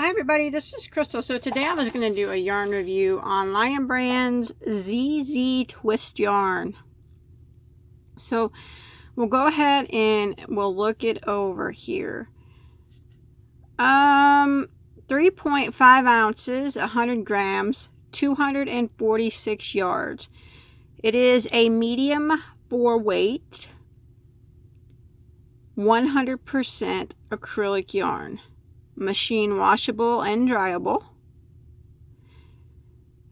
Hi everybody, this is Crystal. So today I was going to do a yarn review on Lion Brand's ZZ Twist yarn. So we'll go ahead and we'll look it over here. 3.5 ounces, 100 grams, 246 yards. It is a medium 4-weight, 100% acrylic yarn. Machine washable and dryable.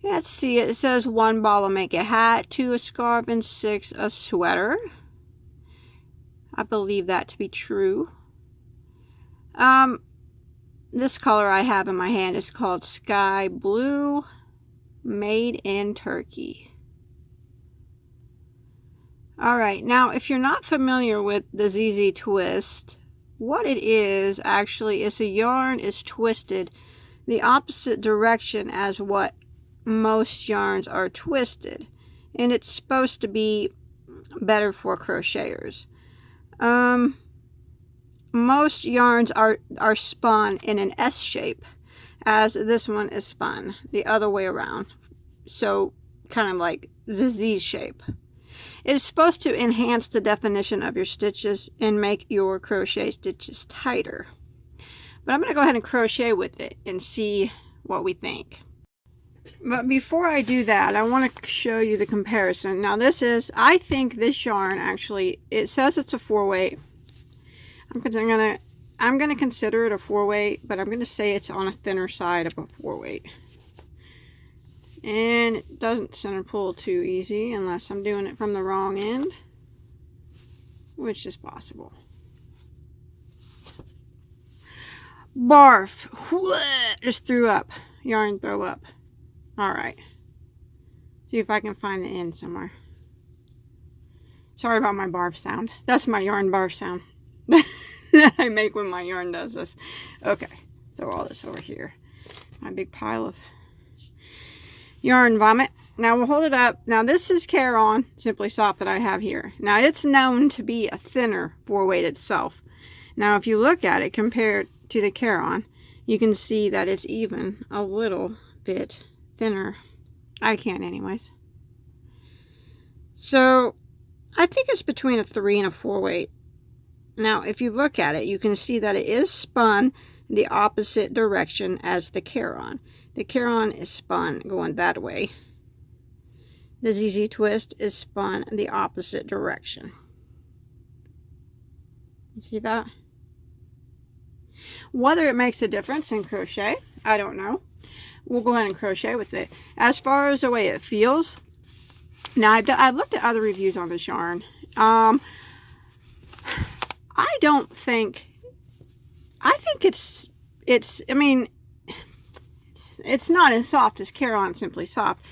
Let's see, it says 1 ball will make a hat, 2 a scarf, and 6 a sweater. I believe that to be true. This color I have in my hand is called Sky Blue, made in Turkey. Alright, now if you're not familiar with the ZZ Twist, what it is actually is the yarn is twisted the opposite direction as what most yarns are twisted, and it's supposed to be better for crocheters. Most yarns are spun in an S shape, as this one is spun the other way around, so kind of like the Z shape. It is supposed to enhance the definition of your stitches and make your crochet stitches tighter. But I'm going to go ahead and crochet with it and see what we think. But before I do that, I want to show you the comparison. Now I think this yarn actually, it says it's a 4-weight. I'm going to consider it a 4-weight, but I'm going to say it's on a thinner side of a 4-weight. And it doesn't center pull too easy unless I'm doing it from the wrong end, which is possible. Barf! Just threw up. Yarn throw up. Alright. See if I can find the end somewhere. Sorry about my barf sound. That's my yarn barf sound that I make when my yarn does this. Okay. Throw all this over here. My big pile of yarn vomit. Now we'll hold it up. Now this is Caron Simply Soft that I have here. Now it's known to be a thinner 4-weight itself. Now if you look at it compared to the Caron, you can see that it's even a little bit thinner. I can anyways. So I think it's between a 3 and a 4-weight. Now if you look at it, you can see that it is spun the opposite direction as the Caron. The Caron is spun going that way. The ZZ Twist is spun the opposite direction. You see that? Whether it makes a difference in crochet, I don't know. We'll go ahead and crochet with it. As far as the way it feels, now I've looked at other reviews on this yarn. I think it's not as soft as Caron Simply Soft.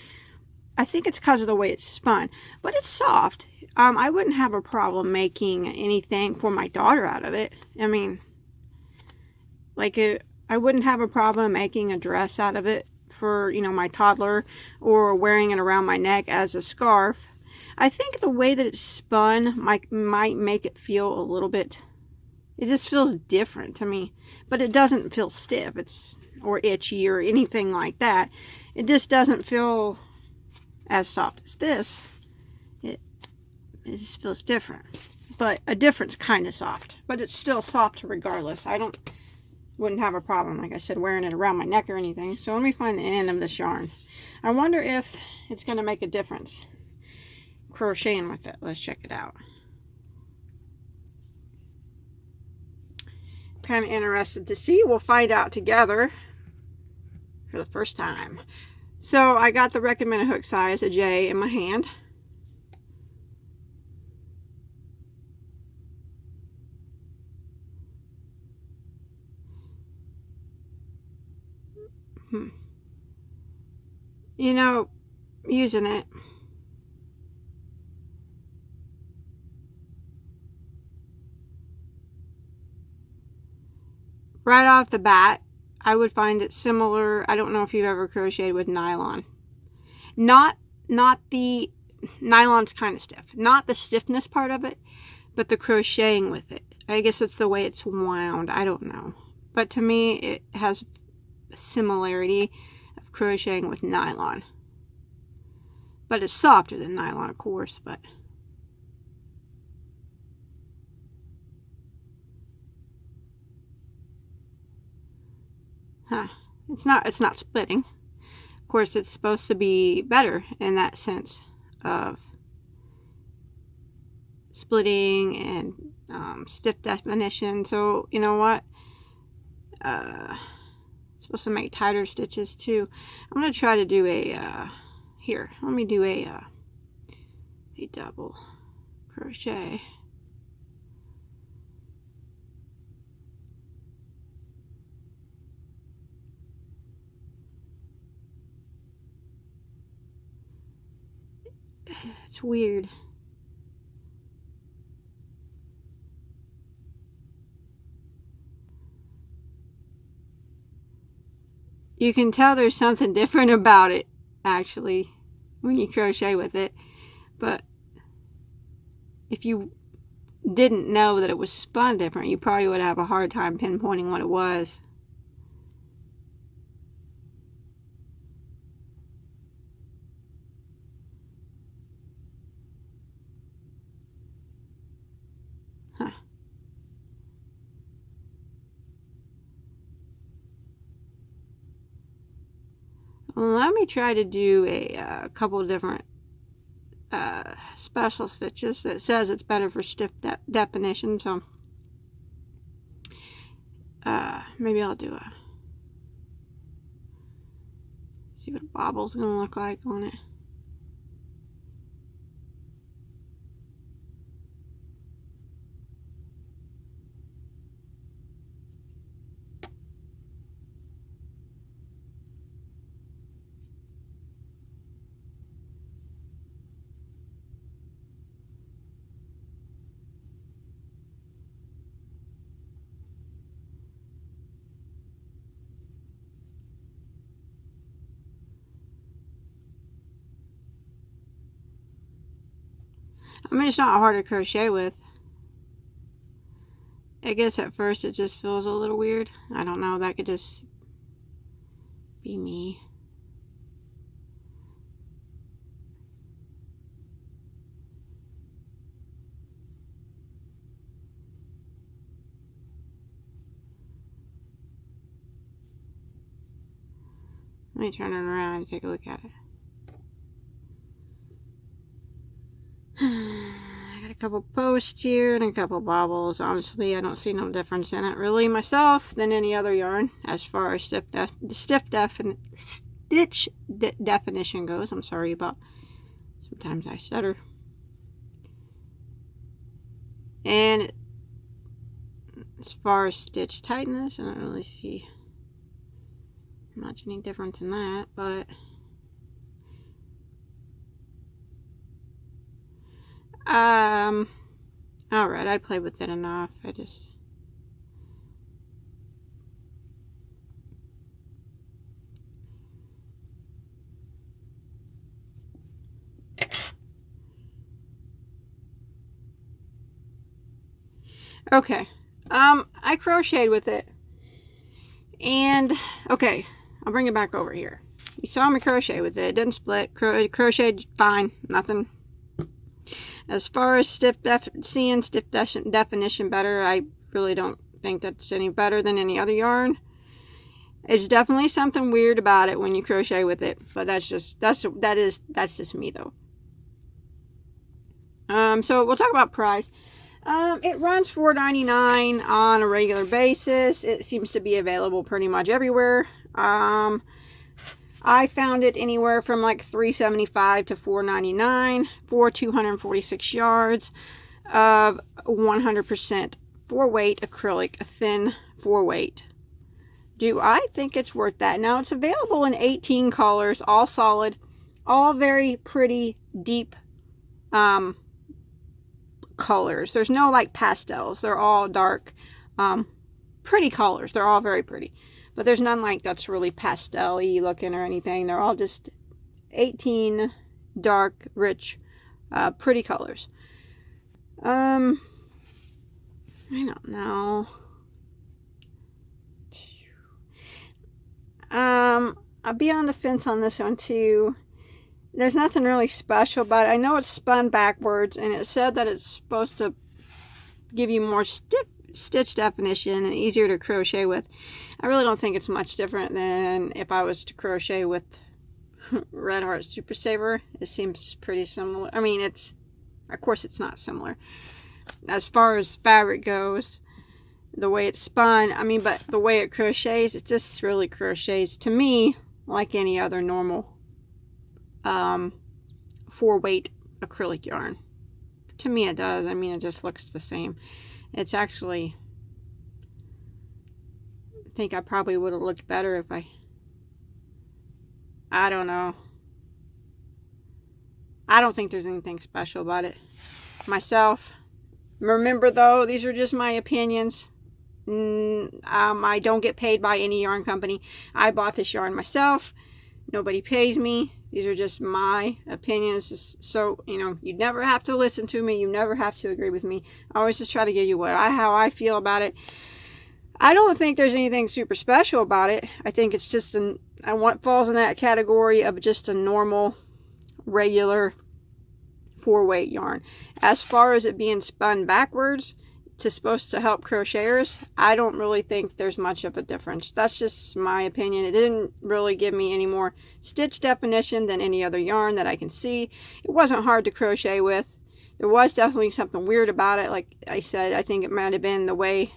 I think it's because of the way it's spun, but it's soft. I wouldn't have a problem making anything for my daughter out of it. I mean, I wouldn't have a problem making a dress out of it for, my toddler, or wearing it around my neck as a scarf. I think the way that it's spun might make it feel a little bit, it just feels different to me, but it doesn't feel stiff or itchy or anything like that. It just doesn't feel as soft as this. It just feels different, but a different kind of soft, but it's still soft regardless. Wouldn't have a problem, like I said, wearing it around my neck or anything. So let me find the end of this yarn. I wonder if it's going to make a difference crocheting with it. Let's check it out. Kind of interested to see. We'll find out together for the first time. So I got the recommended hook size, a J, in my hand. Using it, right off the bat, I would find it similar. I don't know if you've ever crocheted with nylon. Not the nylon's kind of stiff. Not the stiffness part of it, but the crocheting with it. I guess it's the way it's wound. I don't know. But to me, it has similarity of crocheting with nylon. But it's softer than nylon, of course, but it's not splitting. Of course, it's supposed to be better in that sense of splitting and stiff definition. So you know what? It's supposed to make tighter stitches too. I'm gonna try to do a here. Let me do a double crochet. It's weird. You can tell there's something different about it, actually, when you crochet with it. But if you didn't know that it was spun different, you probably would have a hard time pinpointing what it was. Let me try to do a couple of different special stitches that says it's better for stiff definition. So maybe I'll do see what a bobble's gonna look like on it. I mean, it's not hard to crochet with. I guess at first it just feels a little weird. I don't know, that could just be me. Let me turn it around and take a look at it. I got a couple posts here and a couple bobbles. Honestly, I don't see no difference in it really myself than any other yarn as far as stitch definition goes. I'm sorry about, sometimes I stutter. And as far as stitch tightness, I don't really see much any difference in that, but alright, I played with it enough. I just okay. I crocheted with it. And okay, I'll bring it back over here. You saw me crochet with it. It didn't split. Crocheted fine. Nothing. As far as stiff definition better, I really don't think that's any better than any other yarn. It's definitely something weird about it when you crochet with it, but that's just me though. So we'll talk about price. It runs $4.99 on a regular basis. It seems to be available pretty much everywhere. I found it anywhere from like $3.75 to $4.99 for 246 yards of 100% 4-weight acrylic, a thin 4-weight. Do I think it's worth that? Now, it's available in 18 colors, all solid, all very pretty, deep colors. There's no like pastels. They're all dark, pretty colors. They're all very pretty. But there's none like that's really pastel-y looking or anything. They're all just 18 dark, rich, pretty colors. I don't know. I'll be on the fence on this one too. There's nothing really special about it. I know it's spun backwards, and it said that it's supposed to give you more stitch definition and easier to crochet with. I really don't think it's much different than if I was to crochet with Red Heart Super Saver. It seems pretty similar. I mean, of course it's not similar as far as fabric goes, the way it's spun. I mean, but the way it crochets, it just really crochets to me like any other normal 4-weight acrylic yarn. To me it does. I mean, it just looks the same. It's actually, I think I probably would have looked better if I don't know. I don't think there's anything special about it myself. Remember though, these are just my opinions. I don't get paid by any yarn company. I bought this yarn myself. Nobody pays me. These are just my opinions. So, you know, you never have to listen to me. You never have to agree with me. I always just try to give you how I feel about it. I don't think there's anything super special about it. I think it's just falls in that category of just a normal, regular 4-weight yarn. As far as it being spun backwards, it's supposed to help crocheters. I don't really think there's much of a difference. That's just my opinion. It didn't really give me any more stitch definition than any other yarn that I can see. It wasn't hard to crochet with. There was definitely something weird about it. Like I said, I think it might have been the way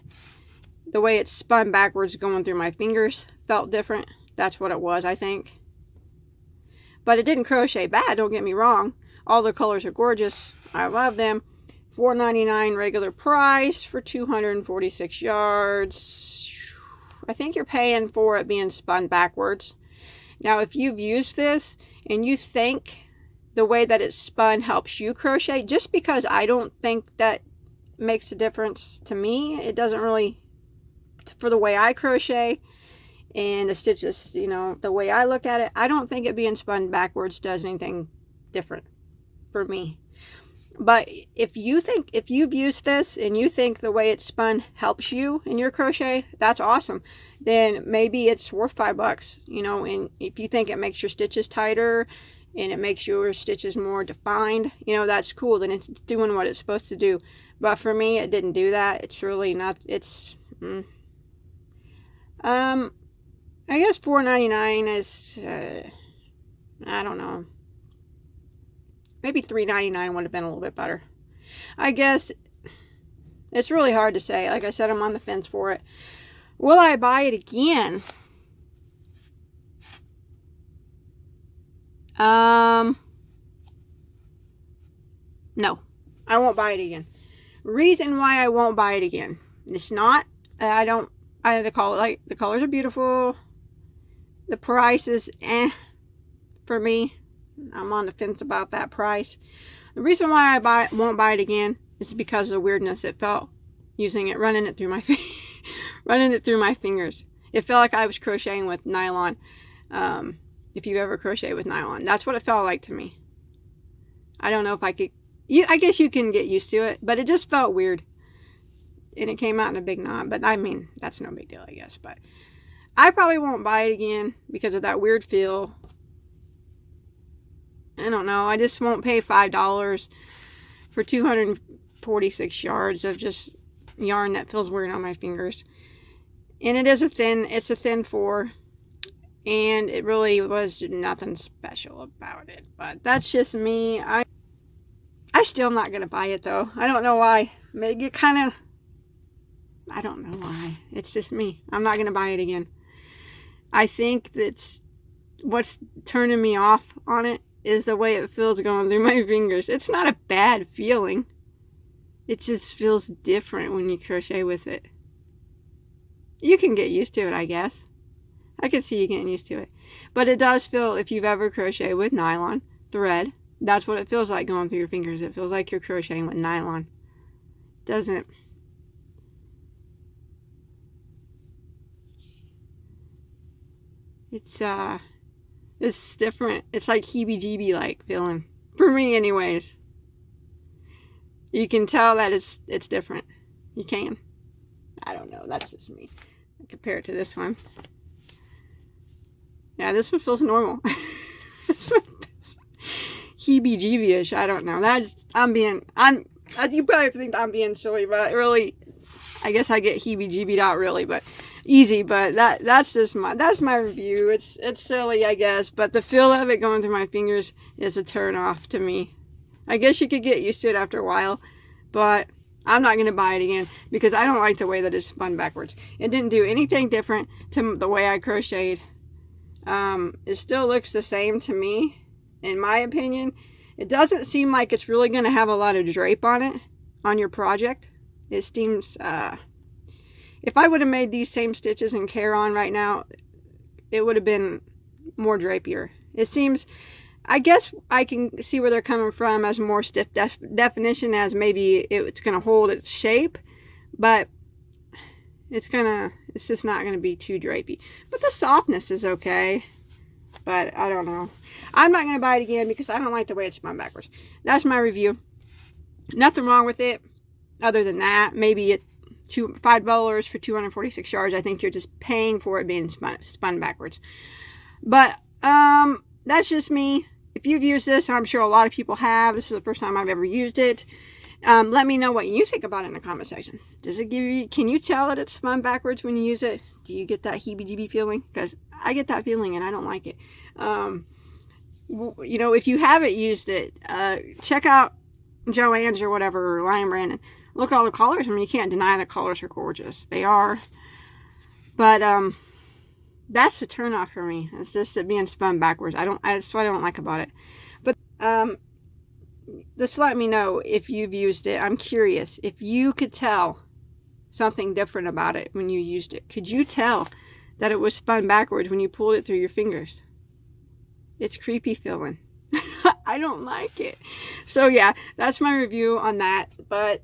it's spun backwards going through my fingers felt different. That's what it was, I think. But it didn't crochet bad, don't get me wrong. All the colors are gorgeous. I love them. $4.99 regular price for 246 yards. I think you're paying for it being spun backwards. Now, if you've used this and you think the way that it's spun helps you crochet, just because I don't think that makes a difference to me, it doesn't really, for the way I crochet and the stitches, you know, the way I look at it, I don't think it being spun backwards does anything different for me. But if you've used this and you think the way it's spun helps you in your crochet, that's awesome. Then maybe it's worth $5, you know. And if you think it makes your stitches tighter and it makes your stitches more defined, you know, that's cool. Then it's doing what it's supposed to do. But for me, it didn't do that. It's really not. I guess $4.99 is I don't know. Maybe $3.99 would have been a little bit better. I guess it's really hard to say. Like I said, I'm on the fence for it. Will I buy it again? No, I won't buy it again. Reason why I won't buy it again. It's not, the colors are beautiful. The price is for me. I'm on the fence about that price. The reason why I won't buy it again is because of the weirdness it felt using it, running it through my fingers. It felt like I was crocheting with nylon. If you ever crochet with nylon, that's what it felt like to me. I don't know if I could. I guess you can get used to it, but it just felt weird, and it came out in a big knot. But I mean, that's no big deal, I guess. But I probably won't buy it again because of that weird feel. I don't know. I just won't pay $5 for 246 yards of just yarn that feels weird on my fingers. And it's a thin 4. And it really was nothing special about it. But that's just me. I still am not going to buy it though. I don't know why. Maybe it kind of, I don't know why. It's just me. I'm not going to buy it again. I think that's what's turning me off on it. Is the way it feels going through my fingers. It's not a bad feeling. It just feels different when you crochet with it. You can get used to it, I guess. I can see you getting used to it. But it does feel, if you've ever crocheted with nylon thread, that's what it feels like going through your fingers. It feels like you're crocheting with nylon. Doesn't. It's different. It's like heebie-jeebie like feeling. For me anyways. You can tell that it's different. You can. I don't know. That's just me. I compare it to this one. Yeah, this one feels normal. This one feels heebie-jeebie-ish. I don't know. You probably think I'm being silly, but really, I guess I get heebie-jeebied out really, but easy. But that's my review. It's silly, I guess, but the feel of it going through my fingers is a turn off to me. I guess you could get used to it after a while, but I'm not going to buy it again because I don't like the way that it's spun backwards. It didn't do anything different to the way I crocheted. It still looks the same to me, in my opinion. It doesn't seem like it's really going to have a lot of drape on it, on your project. It seems, if I would have made these same stitches in Care-On right now, it would have been more drapier. It seems, I guess I can see where they're coming from as more stiff definition, as maybe it's going to hold its shape, but it's just not going to be too drapey. But the softness is okay, but I don't know. I'm not going to buy it again because I don't like the way it's spun backwards. That's my review. Nothing wrong with it other than that. Maybe it $5 for 246 yards. I think you're just paying for it being spun backwards. But that's just me. If you've used this, I'm sure a lot of people have. This is the first time I've ever used it. Let me know what you think about it in the comment section. Does it give you, can you tell that it's spun backwards when you use it? Do you get that heebie-jeebie feeling? Because I get that feeling and I don't like it. You know, if you haven't used it, check out Joann's or whatever, or Lion Brand. Look at all the colors. I mean, you can't deny the colors are gorgeous. They are. But that's the turnoff for me. It's just it being spun backwards. That's what I don't like about it. But just let me know if you've used it. I'm curious if you could tell something different about it when you used it. Could you tell that it was spun backwards when you pulled it through your fingers? It's creepy feeling. I don't like it. So yeah, that's my review on that. But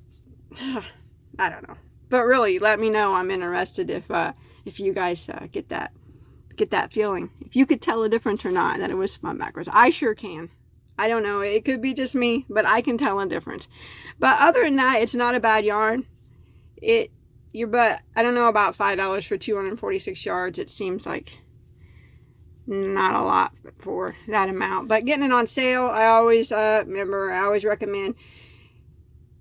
I don't know. But really, let me know. I'm interested if you guys get that feeling. If you could tell the difference or not that it was spun backwards. I sure can. I don't know. It could be just me, but I can tell a difference. But other than that, it's not a bad yarn. But I don't know, about $5 for 246 yards. It seems like not a lot for that amount. But getting it on sale, I always recommend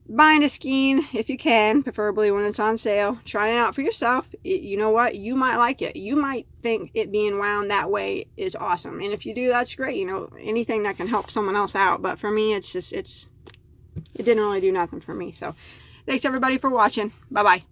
buying a skein if you can, preferably when it's on sale. Try it out for yourself. You know what? You might like it. You might think it being wound that way is awesome. And if you do, that's great. You know, anything that can help someone else out. But for me, it didn't really do nothing for me. So thanks everybody for watching. Bye-bye.